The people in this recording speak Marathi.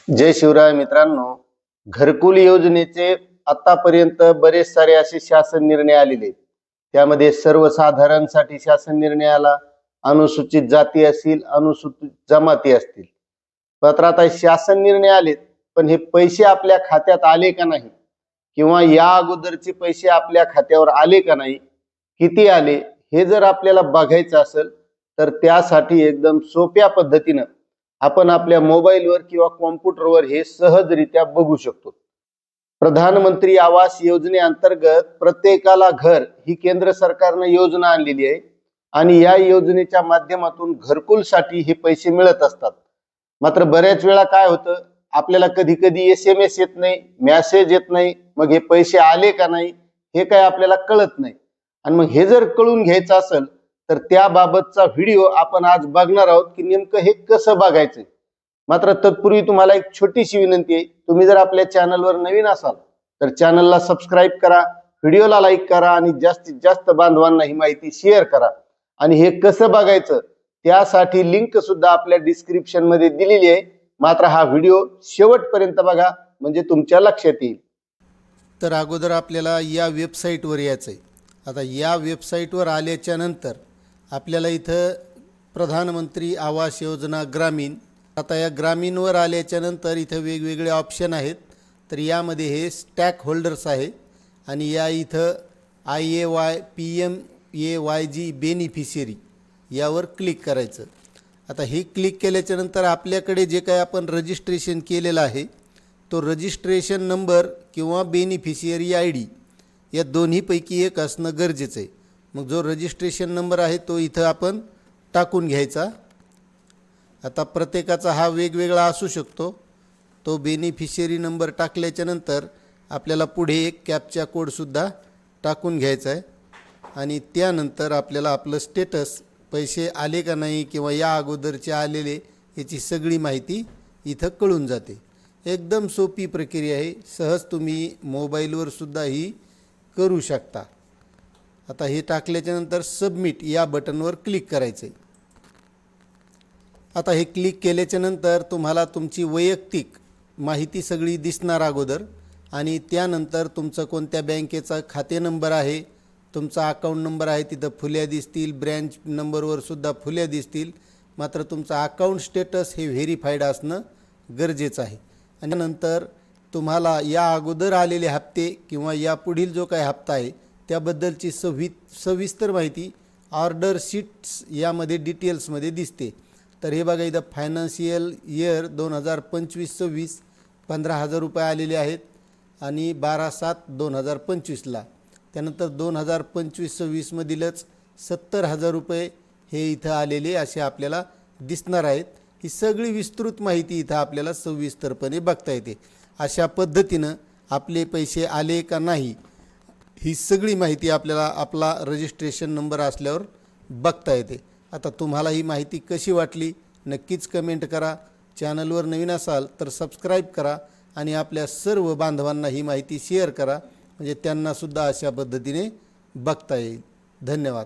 जय शिवराय मित्रांनो, घरकुल योजनेचे आतापर्यंत बरेच सारे असे शासन निर्णय आलेले आहेत. त्यामध्ये सर्वसाधारणसाठी शासन निर्णय आला, अनुसूचित जाती असतील, अनुसूचित जमाती असतील. मात्र आता शासन निर्णय आलेत, पण हे पैसे आपल्या खात्यात आले का नाही किंवा या अगोदरचे पैसे आपल्या खात्यावर आले का नाही, किती आले, हे जर आपल्याला बघायचं असेल तर त्यासाठी एकदम सोप्या पद्धतीनं आपण आपल्या मोबाईलवर किंवा कॉम्प्युटरवर हे सहजरित्या बघू शकतो. प्रधानमंत्री आवास योजनेअंतर्गत प्रत्येकाला घर ही केंद्र सरकारने योजना आणलेली आहे आणि या योजनेच्या माध्यमातून घरकुलसाठी हे पैसे मिळत असतात. मात्र बऱ्याच वेळा काय होतं, आपल्याला कधी कधी SMS येत नाही, मेसेज येत नाही, मग हे पैसे आले का नाही हे काय आपल्याला कळत नाही. आणि मग हे जर कळून घ्यायचं असेल तर त्याबाबतचा व्हिडिओ आपण आज बघणार आहोत की नेमकं हे कसं बघायचं. मात्र तत्पूर्वी तुम्हाला एक छोटीशी विनंती आहे, तुम्ही जर आपल्या चॅनलवर नवीन असाल तर चॅनलला सबस्क्राईब करा, व्हिडिओला लाईक करा आणि जास्तीत जास्त बांधवांना ही माहिती शेअर करा. आणि हे कसं बघायचं त्यासाठी लिंक सुद्धा आपल्या डिस्क्रिप्शन मध्ये दिलेली आहे. मात्र हा व्हिडिओ शेवटपर्यंत बघा म्हणजे तुमच्या लक्षात येईल. तर अगोदर आपल्याला या वेबसाईटवर यायचं आहे. आता या वेबसाईटवर आल्याच्या नंतर आपल्याला इथं प्रधानमंत्री आवास योजना ग्रामीण, आता या ग्रामीणवर आल्याच्या नंतर इथं वेगवेगळे ऑप्शन आहेत. तर यामध्ये हे स्टॅक होल्डर्स आहे आणि या इथं IAY PMAYG बेनिफिशियरी यावर क्लिक करायचं. आता हे क्लिक केल्याच्या नंतर आपल्याकडे जे काय आपण रजिस्ट्रेशन केलेलं आहे तो रजिस्ट्रेशन नंबर किंवा बेनिफिशियरी ID या दोन्हीपैकी एक असणं गरजेचं आहे. मग जो रजिस्ट्रेशन नंबर आहे तो इथं आपण टाकून घ्यायचा. आता प्रत्येकाचा हा वेगवेगळा असू शकतो. तो बेनिफिशियरी नंबर टाकल्याच्या नंतर आपल्याला पुढे एक कॅप्चा कोडसुद्धा टाकून घ्यायचा आहे आणि त्यानंतर आपल्याला आपलं स्टेटस, पैसे आले का नाही किंवा या अगोदरचे आलेले याची सगळी माहिती इथं कळून जाते. एकदम सोपी प्रक्रिया आहे, सहज तुम्ही मोबाईलवर सुद्धा ही करू शकता. आता हे टाकल्याच्यानंतर सबमिट या बटनवर क्लिक करायचं आहे. आता हे क्लिक केल्याच्यानंतर तुम्हाला तुमची वैयक्तिक माहिती सगळी दिसणार अगोदर आणि त्यानंतर तुमचं कोणत्या बँकेचा खाते नंबर आहे, तुमचा अकाउंट नंबर आहे, तिथं फुल्या दिसतील, ब्रँच नंबरवर सुद्धा फुल्या दिसतील. मात्र तुमचं अकाउंट स्टेटस हे व्हेरीफाईड असणं गरजेचं आहे. आणि नंतर तुम्हाला या अगोदर आलेले हप्ते किंवा या पुढील जो काही हप्ता आहे त्याबद्दलची सविस्तर माहिती ऑर्डर शीट्स यामध्ये डिटेल्समध्ये दिसते. तर हे बघा, इथं फायनान्शियल इयर 2025-26 15,000 रुपये आलेले आहेत आणि 12/7/2025ला. त्यानंतर 2025-26मधीलच 70,000 रुपये हे इथं आलेले असे आपल्याला दिसणार आहेत. ही सगळी विस्तृत माहिती इथं आपल्याला सविस्तरपणे बघता येते. अशा पद्धतीनं आपले पैसे आले का नाही ही सगळी माहिती आपल्याला आपला रजिस्ट्रेशन नंबर असल्यावर बघता येते. आता तुम्हाला ही माहिती कशी वाटली नक्कीच कमेंट करा. चॅनलवर नवीन असाल तर सबस्क्राईब करा आणि आपल्या सर्व बांधवांना ही माहिती शेअर करा म्हणजे त्यांनासुद्धा अशा पद्धतीने बघता येईल. धन्यवाद.